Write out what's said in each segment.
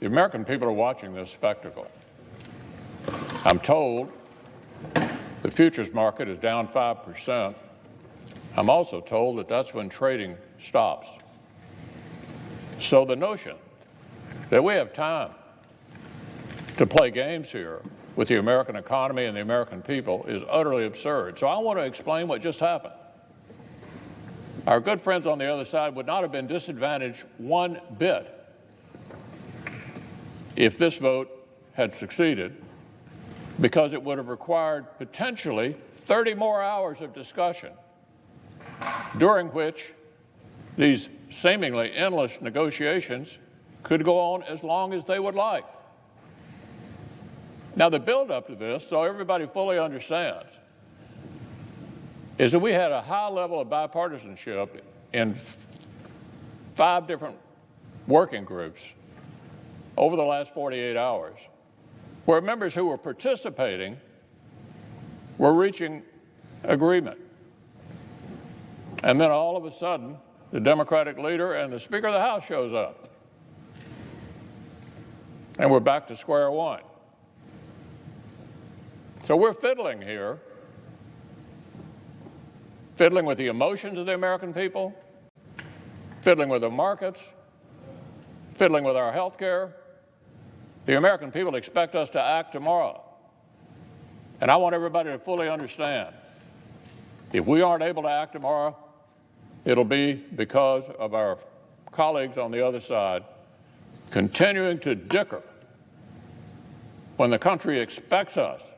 The American people are watching this spectacle. I'm told the futures market is down 5%. I'm also told that that's when trading stops. So the notion that we have time to play games here with the American economy and the American people is utterly absurd. So I want to explain what just happened. Our good friends on the other side would not have been disadvantaged one bit if this vote had succeeded, because it would have required potentially 30 more hours of discussion, during which these seemingly endless negotiations could go on as long as they would like. Now, the buildup to this, so everybody fully understands, is that we had a high level of bipartisanship in 5 different working groups over the last 48 hours, where members who were participating were reaching agreement. And then all of a sudden, the Democratic leader and the Speaker of the House shows up. And we're back to square one. So we're fiddling here, fiddling with the emotions of the American people, fiddling with the markets, fiddling with our health care. The American people expect us to act tomorrow. And I want everybody to fully understand, if we aren't able to act tomorrow, it'll be because of our colleagues on the other side continuing to dicker when the country expects us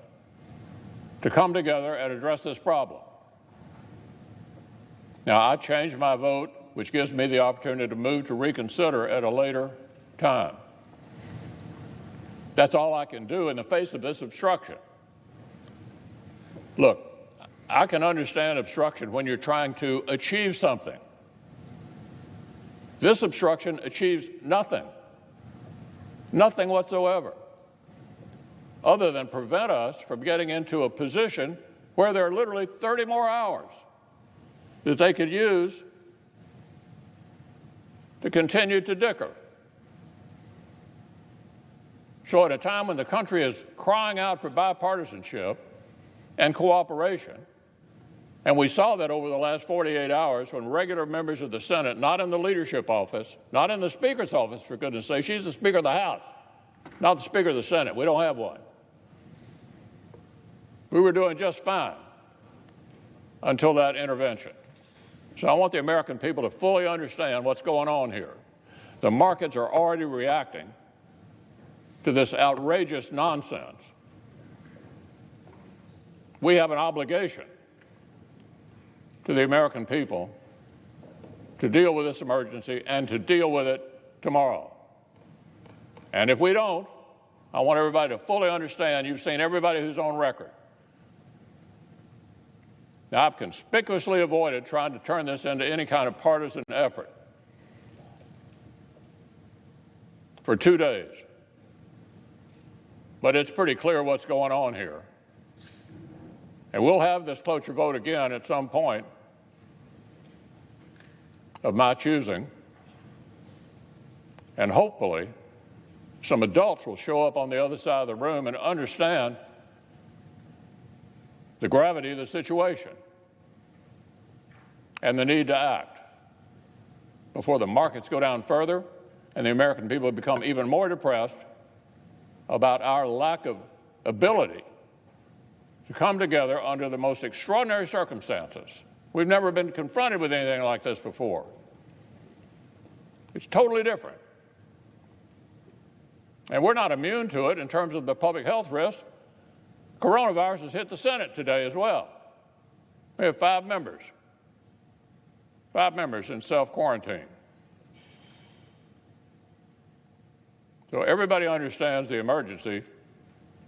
to come together and address this problem. Now, I changed my vote, which gives me the opportunity to move to reconsider at a later time. That's all I can do in the face of this obstruction. Look, I can understand obstruction when you're trying to achieve something. This obstruction achieves nothing, nothing whatsoever, other than prevent us from getting into a position where there are literally 30 more hours that they could use to continue to dicker. So at a time when the country is crying out for bipartisanship and cooperation, and we saw that over the last 48 hours when regular members of the Senate, not in the leadership office, not in the Speaker's office, for goodness sake, she's the Speaker of the House, not the Speaker of the Senate. We don't have one. We were doing just fine until that intervention. So I want the American people to fully understand what's going on here. The markets are already reacting to this outrageous nonsense. We have an obligation to the American people to deal with this emergency and to deal with it tomorrow. And if we don't, I want everybody to fully understand, you've seen everybody who's on record. Now, I've conspicuously avoided trying to turn this into any kind of partisan effort for 2 days. But it's pretty clear what's going on here. And we'll have this cloture vote again at some point of my choosing. And hopefully, some adults will show up on the other side of the room and understand the gravity of the situation and the need to act before the markets go down further and the American people become even more depressed about our lack of ability to come together under the most extraordinary circumstances. We've never been confronted with anything like this before. It's totally different. And we're not immune to it in terms of the public health risk. Coronavirus has hit the Senate today as well. We have 5 members in self-quarantine. So everybody understands the emergency,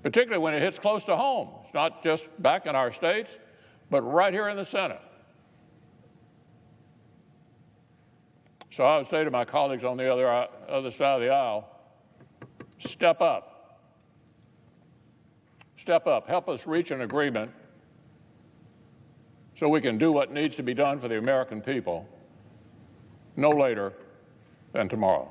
particularly when it hits close to home. It's not just back in our states, but right here in the Senate. So I would say to my colleagues on the other side of the aisle, step up. Step up. Help us reach an agreement so we can do what needs to be done for the American people no later than tomorrow.